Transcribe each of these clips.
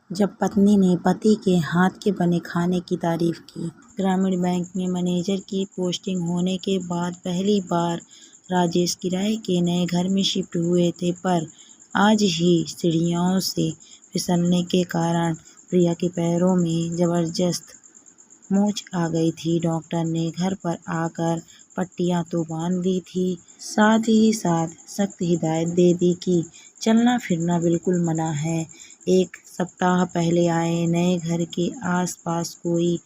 जब पत्नी ने पति के हाथ के बने खाने की तारीफ की। ग्रामीण बैंक में मैनेजर की पोस्टिंग होने के बाद पहली बार राजेश किराए के नए घर में शिफ्ट हुए थे, पर आज ही सीढ़ियों से फिसलने के कारण प्रिया के पैरों में जबरदस्त मोच आ गई थी। डॉक्टर ने घर पर आकर पट्टियां तो बांध दी थी, साथ ही साथ सख्त हिदायत दे दी कि चलना फिरना बिल्कुल मना है। एक सप्ताह पहले आए नए घर के आसपास कोई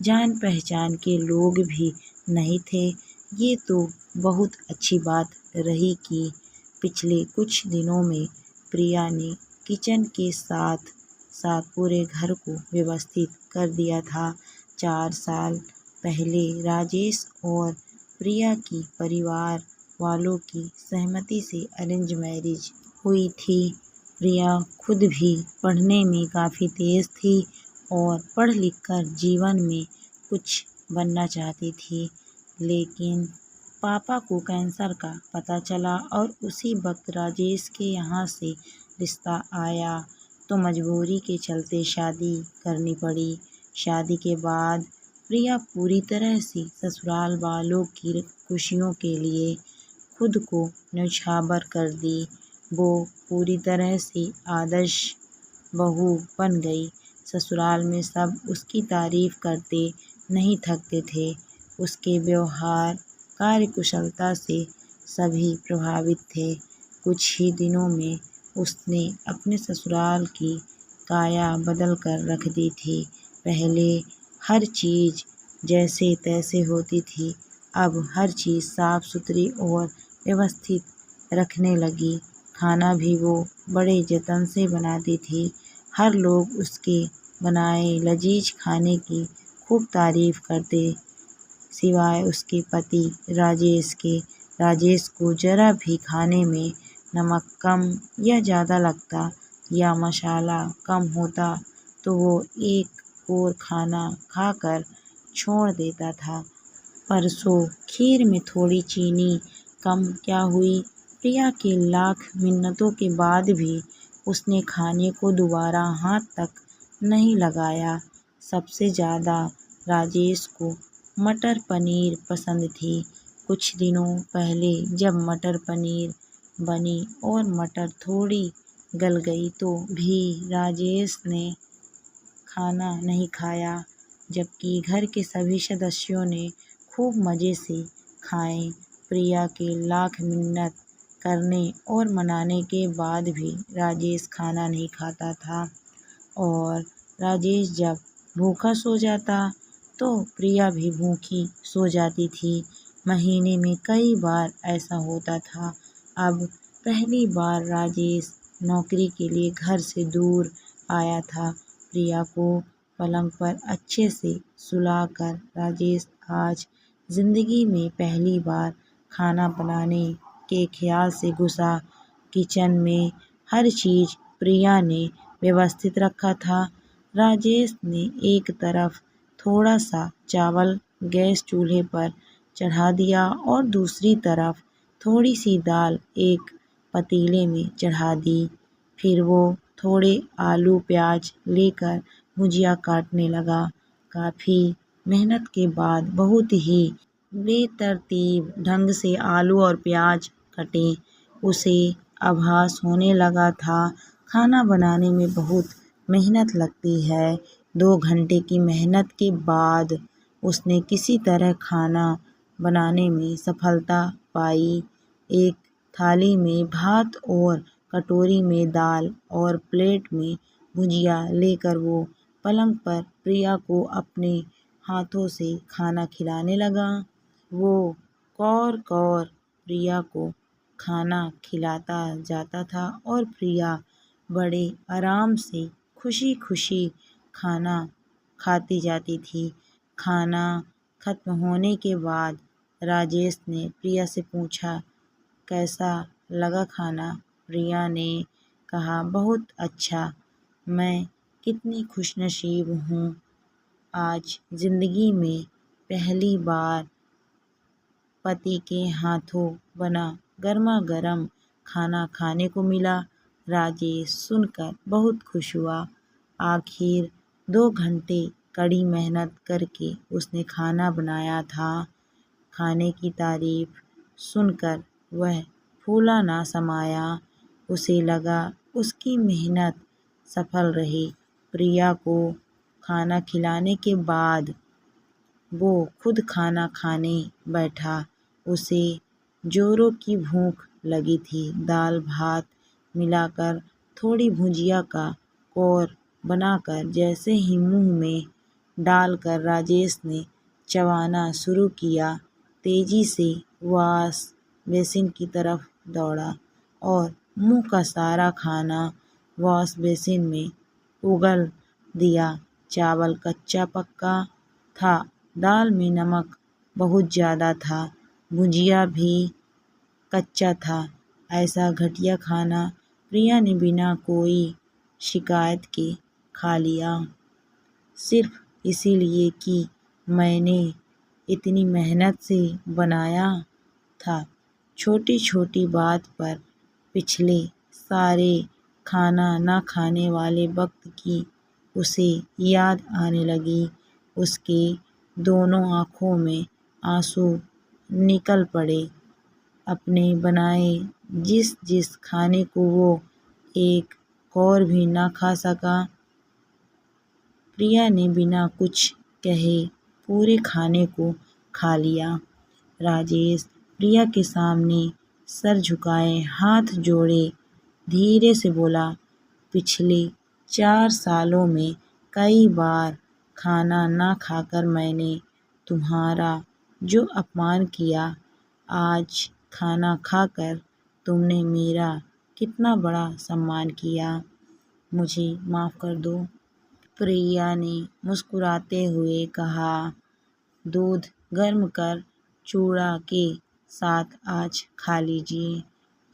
जान पहचान के लोग भी नहीं थे। ये तो बहुत अच्छी बात रही कि पिछले कुछ दिनों में प्रिया ने किचन के साथ साथ पूरे घर को व्यवस्थित कर दिया था। 4 साल पहले राजेश और प्रिया की परिवार वालों की सहमति से अरेंज मैरिज हुई थी। प्रिया खुद भी पढ़ने में काफ़ी तेज थी और पढ़ लिख कर जीवन में कुछ बनना चाहती थी, लेकिन पापा को कैंसर का पता चला और उसी वक्त राजेश के यहाँ से रिश्ता आया, तो मजबूरी के चलते शादी करनी पड़ी। शादी के बाद प्रिया पूरी तरह से ससुराल वालों की खुशियों के लिए खुद को न्यौछावर कर दी। वो पूरी तरह से आदर्श बहू बन गई। ससुराल में सब उसकी तारीफ करते नहीं थकते थे। उसके व्यवहार, कार्यकुशलता से सभी प्रभावित थे। कुछ ही दिनों में उसने अपने ससुराल की काया बदल कर रख दी थी। पहले हर चीज़ जैसे तैसे होती थी, अब हर चीज़ साफ सुथरी और व्यवस्थित रखने लगी। खाना भी वो बड़े जतन से बनाती थी। हर लोग उसके बनाए लजीज खाने की खूब तारीफ करते, सिवाय उसके पति राजेश के। राजेश को जरा भी खाने में नमक कम या ज़्यादा लगता या मसाला कम होता तो वो एक और खाना खाकर छोड़ देता था। परसों खीर में थोड़ी चीनी कम क्या हुई? प्रिया के लाख मिन्नतों के बाद भी उसने खाने को दोबारा हाथ तक नहीं लगाया। सबसे ज़्यादा राजेश को मटर पनीर पसंद थी। कुछ दिनों पहले जब मटर पनीर बनी और मटर थोड़ी गल गई तो भी राजेश ने खाना नहीं खाया, जबकि घर के सभी सदस्यों ने खूब मज़े से खाए। प्रिया के लाख मिन्नत करने और मनाने के बाद भी राजेश खाना नहीं खाता था, और राजेश जब भूखा सो जाता तो प्रिया भी भूखी सो जाती थी। महीने में कई बार ऐसा होता था। अब पहली बार राजेश नौकरी के लिए घर से दूर आया था। प्रिया को पलंग पर अच्छे से सुलाकर राजेश आज जिंदगी में पहली बार खाना बनाने के ख्याल से घुसा। किचन में हर चीज़ प्रिया ने व्यवस्थित रखा था। राजेश ने एक तरफ थोड़ा सा चावल गैस चूल्हे पर चढ़ा दिया और दूसरी तरफ थोड़ी सी दाल एक पतीले में चढ़ा दी। फिर वो थोड़े आलू प्याज लेकर भुजिया काटने लगा। काफ़ी मेहनत के बाद बहुत ही बेतरतीब ढंग से आलू और प्याज कटे। उसे आभास होने लगा था खाना बनाने में बहुत मेहनत लगती है। 2 घंटे की मेहनत के बाद उसने किसी तरह खाना बनाने में सफलता पाई। एक थाली में भात और कटोरी में दाल और प्लेट में भुजिया लेकर वो पलंग पर प्रिया को अपने हाथों से खाना खिलाने लगा। वो कौर-कौर प्रिया को खाना खिलाता जाता था और प्रिया बड़े आराम से खुशी-खुशी खाना खाती जाती थी। खाना खत्म होने के बाद राजेश ने प्रिया से पूछा, कैसा लगा खाना? प्रिया ने कहा, बहुत अच्छा। मैं कितनी खुशनसीब हूँ, आज जिंदगी में पहली बार पति के हाथों बना गर्मा-गर्म खाना खाने को मिला। राजेश सुनकर बहुत खुश हुआ। आखिर 2 घंटे कड़ी मेहनत करके उसने खाना बनाया था। खाने की तारीफ सुनकर वह फूला ना समाया। उसे लगा उसकी मेहनत सफल रही। प्रिया को खाना खिलाने के बाद वो खुद खाना खाने बैठा। उसे जोरों की भूख लगी थी। दाल भात मिलाकर थोड़ी भुजिया का कौर बनाकर जैसे ही मुंह में डालकर राजेश ने चबाना शुरू किया, तेजी से वॉश बेसिन की तरफ दौड़ा और मुंह का सारा खाना वॉश बेसिन में उगल दिया। चावल कच्चा पक्का था, दाल में नमक बहुत ज़्यादा था, भुजिया भी कच्चा था। ऐसा घटिया खाना प्रिया ने बिना कोई शिकायत के खा लिया, सिर्फ इसीलिए कि मैंने इतनी मेहनत से बनाया था। छोटी छोटी बात पर पिछले सारे खाना न खाने वाले वक्त की उसे याद आने लगी। उसके दोनों आँखों में आंसू निकल पड़े। अपने बनाए जिस जिस खाने को वो एक कौर भी ना खा सका, प्रिया ने बिना कुछ कहे पूरे खाने को खा लिया। राजेश प्रिया के सामने सर झुकाए हाथ जोड़े धीरे से बोला, पिछले 4 सालों में कई बार खाना ना खाकर मैंने तुम्हारा जो अपमान किया, आज खाना खाकर तुमने मेरा कितना बड़ा सम्मान किया। मुझे माफ़ कर दो। प्रिया ने मुस्कुराते हुए कहा, दूध गर्म कर चूड़ा के साथ आज खा लीजिए।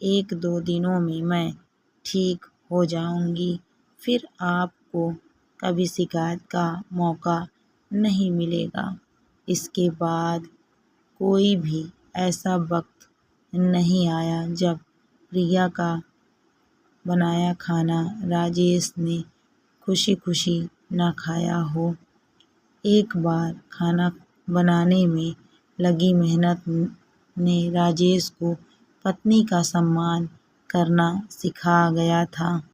1-2 दिनों में मैं ठीक हो जाऊंगी, फिर आपको कभी शिकायत का मौका नहीं मिलेगा। इसके बाद कोई भी ऐसा वक्त नहीं आया जब प्रिया का बनाया खाना राजेश ने खुशी खुशी ना खाया हो। एक बार खाना बनाने में लगी मेहनत ने राजेश को पत्नी का सम्मान करना सिखा गया था।